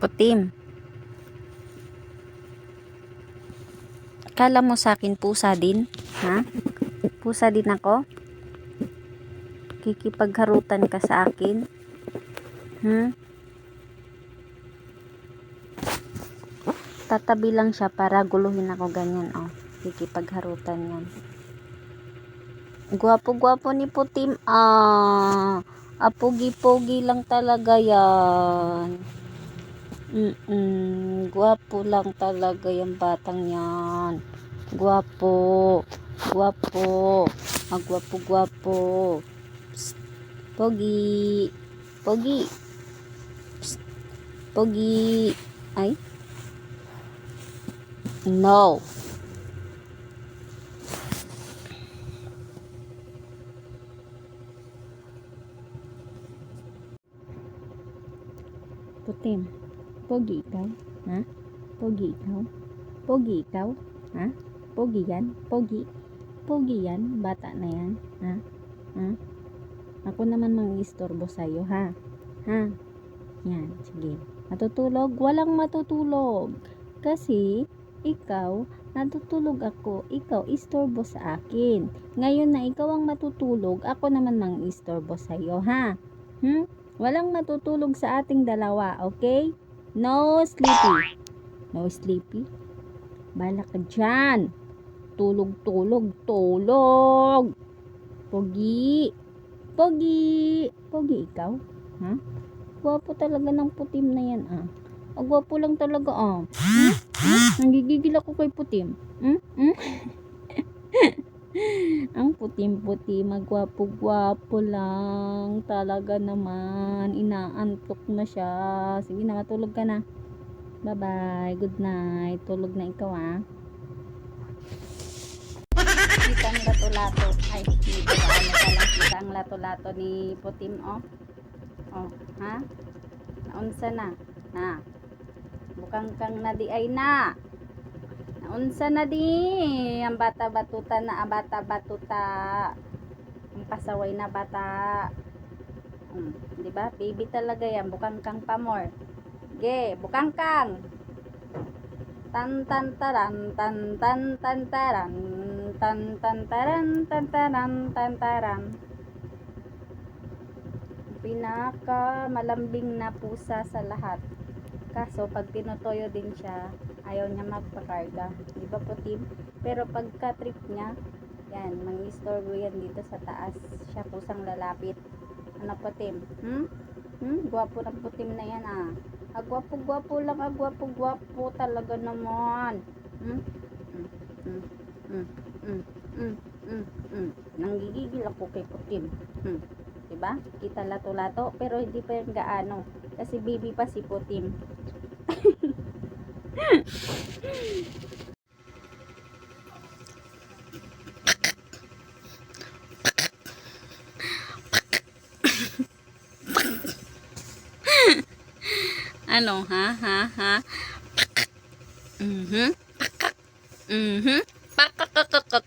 Putim. Kala mo sa akin pusa din? Ha? Pusa din ako? Kikipagharutan ka sa akin? Tatabi lang siya para guluhin ako ganyan, oh. Kikipagharutan yan. Gwapo-gwapo ni Putim. Pogi-pogi lang talaga yan. Gwapo lang talaga yung batang yan. Gwapo. Gwapo. Gwapo-gwapo. Psst. Pogi. Pogi. Psst. Pogi. Ay. No. Putim. Pogi ikaw? Ha? Pogi ikaw? Pogi ikaw? Ha? Pogi yan? Pogi? Pogi yan? Bata na yan? Ha? Ha? Ako naman mang-istorbo sa'yo, ha? Ha? Yan, sige. Matutulog? Walang matutulog. Kasi, ikaw, natutulog ako, ikaw istorbo sa akin. Ngayon na ikaw ang matutulog, ako naman mang-istorbo sa'yo, ha? Walang matutulog sa ating dalawa, okay? No sleepy. No sleepy? Bala ka dyan. Tulog, tulog, tulog. Pogi. Pogi. Pogi ikaw? Ha? Gwapo talaga ng Putim na yan, ah. Gwapo lang talaga, ah. Nanggigigil ako kay Putim. Ang putim-puti, magwapo-gwapo lang. Talaga naman. Inaantok na siya. Sige na, matulog ka na. Bye-bye. Good night. Tulog na ikaw, ah. Kita ang lato-lato. Ay, hindi ko ba ano ka lang. Kita ang lato-lato ni Putim, oh. Oh, ha? Naunsa na? Na. Bukang kang na di ay na. Naunsa na di. Ang bata-batuta na, bata-batuta. Ang pasaway na bata. Di ba? Baby talaga yan. Bukang kang pamor. Ge, bukang kang. Tan tan taran tan tan tan taran tan tan taran tan taran tan taran. Pinaka malambing na pusa sa lahat. Kaso pag tinutoyo din siya, ayaw niya magpakarga. Di ba Putim? Pero pagka trip niya, yan, mang-istorbo yan dito sa taas. Siya pusang lalapit. Ano Putim? Gwapo ng Putim na yan, ah. Gwapo-gwapo lang, gwapo-gwapo talaga naman. Nanggigigil ako kay Putim. Diba? Kita lato-lato, pero hindi pa yung gaano. Kasi baby pa si Putim. Ano, ha? Pakakakak.